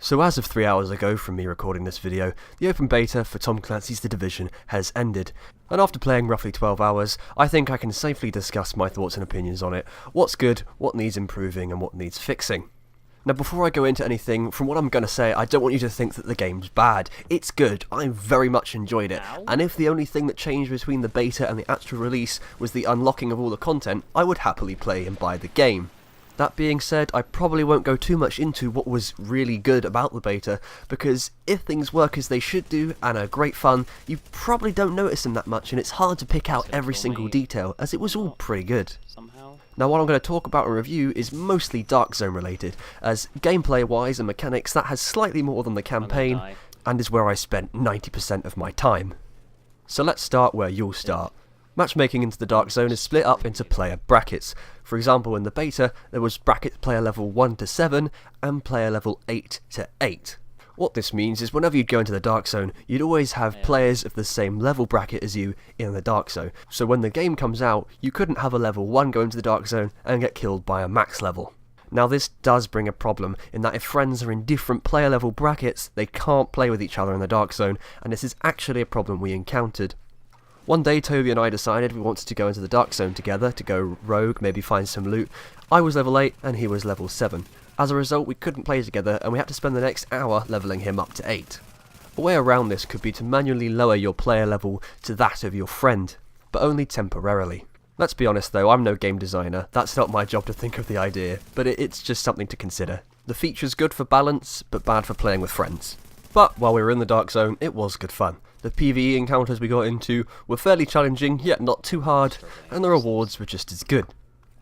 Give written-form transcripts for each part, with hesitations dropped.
So as of 3 hours ago from me recording this video, the open beta for Tom Clancy's The Division has ended, and after playing roughly 12 hours, I think I can safely discuss my thoughts and opinions on it, what's good, what needs improving, and what needs fixing. Now before I go into anything, from what I'm going to say, I don't want you to think that the game's bad. It's good, I very much enjoyed it, and if the only thing that changed between the beta and the actual release was the unlocking of all the content, I would happily play and buy the game. That being said, I probably won't go too much into what was really good about the beta, because if things work as they should do and are great fun, you probably don't notice them that much, and it's hard to pick out every single detail, as it was all pretty good. Now what I'm going to talk about and review is mostly Dark Zone related, as gameplay wise and mechanics that has slightly more than the campaign, and is where I spent 90% of my time. So let's start where you'll start. Matchmaking into the Dark Zone is split up into player brackets. For example, in the beta, there was bracket player level 1 to 7 and player level 8 to 8. What this means is whenever you'd go into the Dark Zone, you'd always have players of the same level bracket as you in the Dark Zone. So when the game comes out, you couldn't have a level 1 go into the Dark Zone and get killed by a max level. Now this does bring a problem, in that if friends are in different player level brackets, they can't play with each other in the Dark Zone, and this is actually a problem we encountered. One day Toby and I decided we wanted to go into the Dark Zone together to go rogue, maybe find some loot. I was level 8 and he was level 7. As a result, we couldn't play together and we had to spend the next hour leveling him up to 8. A way around this could be to manually lower your player level to that of your friend, but only temporarily. Let's be honest though, I'm no game designer, that's not my job to think of the idea, but it's just something to consider. The feature's good for balance, but bad for playing with friends. But while we were in the Dark Zone, it was good fun. The PvE encounters we got into were fairly challenging, yet not too hard, and the rewards were just as good.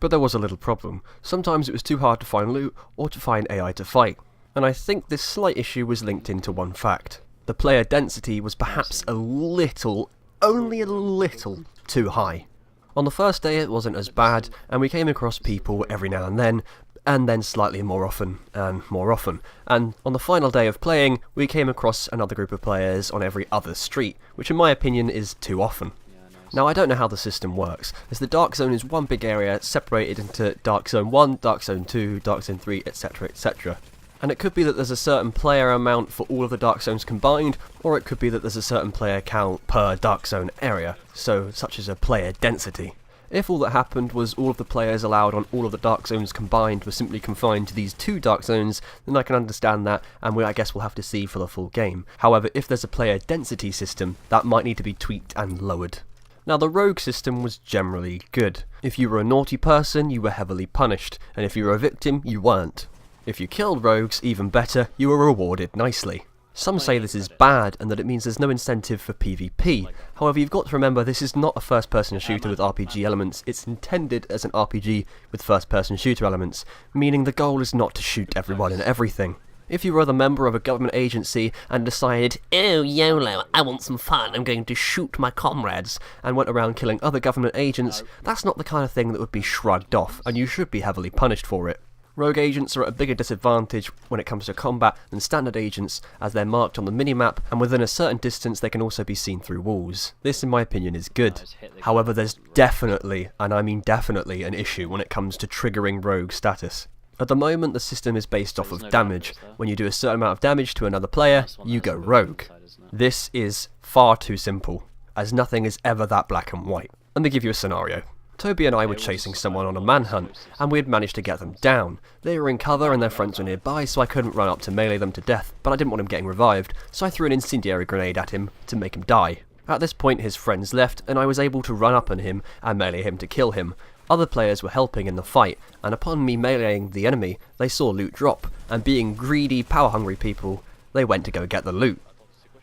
But there was a little problem. Sometimes it was too hard to find loot, or to find AI to fight. And I think this slight issue was linked into one fact. The player density was perhaps a little, only a little, too high. On the first day it wasn't as bad, and we came across people every now and then slightly more often, and more often. And on the final day of playing, we came across another group of players on every other street, which in my opinion is too often. Now I don't know how the system works, as the Dark Zone is one big area separated into Dark Zone 1, Dark Zone 2, Dark Zone 3, etc, etc. And it could be that there's a certain player amount for all of the Dark Zones combined, or it could be that there's a certain player count per Dark Zone area, so such as a player density. If all that happened was all of the players allowed on all of the Dark Zones combined were simply confined to these 2 Dark Zones, then I can understand that, and I guess we'll have to see for the full game. However, if there's a player density system, that might need to be tweaked and lowered. Now the rogue system was generally good. If you were a naughty person, you were heavily punished, and if you were a victim, you weren't. If you killed rogues, even better, you were rewarded nicely. Some say this is bad and that it means there's no incentive for PvP. However, you've got to remember this is not a first-person shooter with RPG elements, it's intended as an RPG with first-person shooter elements, meaning the goal is not to shoot everyone and everything. If you were the member of a government agency and decided, oh YOLO, I want some fun, I'm going to shoot my comrades, and went around killing other government agents, that's not the kind of thing that would be shrugged off, and you should be heavily punished for it. Rogue agents are at a bigger disadvantage when it comes to combat than standard agents, as they're marked on the minimap, and within a certain distance they can also be seen through walls. This in my opinion is good. However, there's definitely, and I mean definitely, an issue when it comes to triggering rogue status. At the moment the system is based off of damage. When you do a certain amount of damage to another player, you go rogue. This is far too simple, as nothing is ever that black and white. Let me give you a scenario. Toby and I were chasing someone on a manhunt, and we had managed to get them down. They were in cover and their friends were nearby, so I couldn't run up to melee them to death, but I didn't want him getting revived, so I threw an incendiary grenade at him to make him die. At this point his friends left, and I was able to run up on him and melee him to kill him. Other players were helping in the fight, and upon me meleeing the enemy, they saw loot drop, and being greedy, power-hungry people, they went to go get the loot.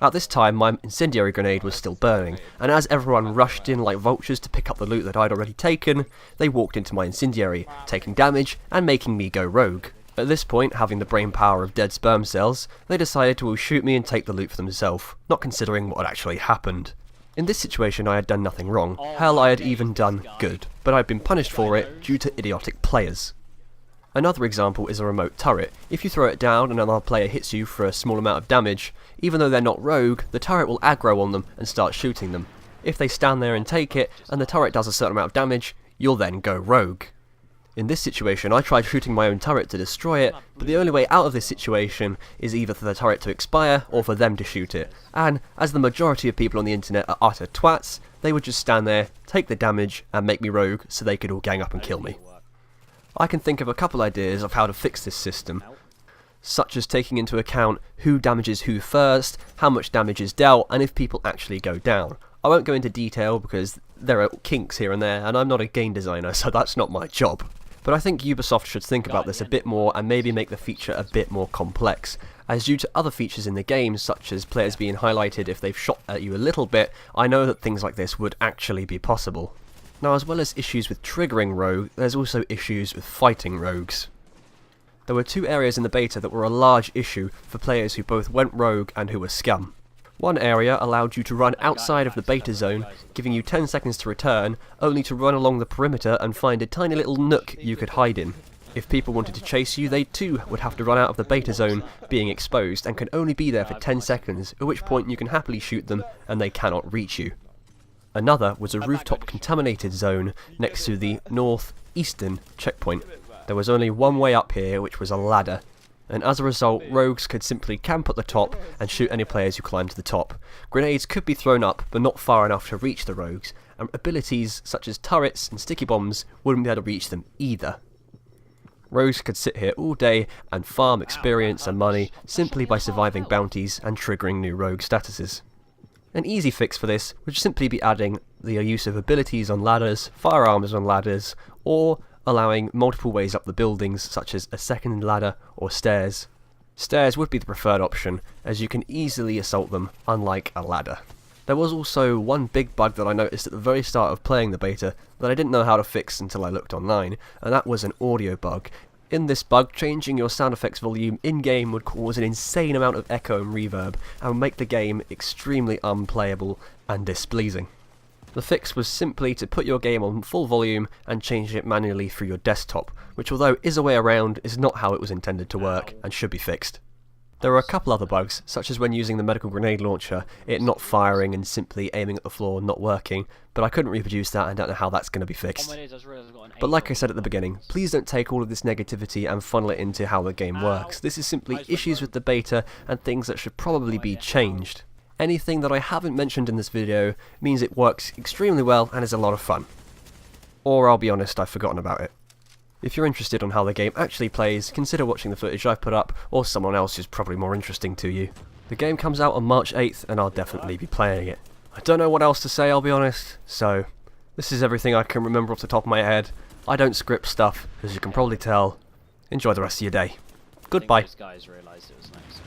At this time, my incendiary grenade was still burning, and as everyone rushed in like vultures to pick up the loot that I'd already taken, they walked into my incendiary, taking damage and making me go rogue. At this point, having the brain power of dead sperm cells, they decided to all shoot me and take the loot for themselves, not considering what had actually happened. In this situation I had done nothing wrong, hell I had even done good, but I had been punished for it due to idiotic players. Another example is a remote turret. If you throw it down and another player hits you for a small amount of damage, even though they're not rogue, the turret will aggro on them and start shooting them. If they stand there and take it, and the turret does a certain amount of damage, you'll then go rogue. In this situation, I tried shooting my own turret to destroy it, but the only way out of this situation is either for the turret to expire or for them to shoot it. And as the majority of people on the internet are utter twats, they would just stand there, take the damage, and make me rogue so they could all gang up and kill me. I can think of a couple ideas of how to fix this system, such as taking into account who damages who first, how much damage is dealt, and if people actually go down. I won't go into detail because there are kinks here and there, and I'm not a game designer, so that's not my job. But I think Ubisoft should think about this a bit more and maybe make the feature a bit more complex, as due to other features in the game, such as players being highlighted if they've shot at you a little bit, I know that things like this would actually be possible. Now, as well as issues with triggering rogue, there's also issues with fighting rogues. There were two areas in the beta that were a large issue for players who both went rogue and who were scum. One area allowed you to run outside of the beta zone, giving you 10 seconds to return, only to run along the perimeter and find a tiny little nook you could hide in. If people wanted to chase you, they too would have to run out of the beta zone, being exposed, and can only be there for 10 seconds, at which point you can happily shoot them and they cannot reach you. Another was a rooftop contaminated zone next to the north-eastern checkpoint. There was only one way up here, which was a ladder, and as a result, rogues could simply camp at the top and shoot any players who climbed to the top. Grenades could be thrown up, but not far enough to reach the rogues, and abilities such as turrets and sticky bombs wouldn't be able to reach them either. Rogues could sit here all day and farm experience and money simply by surviving bounties and triggering new rogue statuses. An easy fix for this would simply be adding the use of abilities on ladders, firearms on ladders, or allowing multiple ways up the buildings, such as a second ladder or stairs. Stairs would be the preferred option, as you can easily assault them, unlike a ladder. There was also one big bug that I noticed at the very start of playing the beta that I didn't know how to fix until I looked online, and that was an audio bug. In this bug, changing your sound effects volume in-game would cause an insane amount of echo and reverb, and would make the game extremely unplayable and displeasing. The fix was simply to put your game on full volume and change it manually through your desktop, which although is a way around, is not how it was intended to work and should be fixed. There were a couple other bugs, such as when using the medical grenade launcher, it not firing and simply aiming at the floor not working, but I couldn't reproduce that and don't know how that's going to be fixed. But like I said at the beginning, please don't take all of this negativity and funnel it into how the game works. This is simply issues with the beta and things that should probably be changed. Anything that I haven't mentioned in this video means it works extremely well and is a lot of fun. Or I'll be honest, I've forgotten about it. If you're interested on how the game actually plays, consider watching the footage I've put up, or someone else who's probably more interesting to you. The game comes out on March 8th and I'll definitely be playing it. I don't know what else to say, I'll be honest, so this is everything I can remember off the top of my head. I don't script stuff, as you can probably tell. Enjoy the rest of your day. Goodbye. Guys realised it was nice.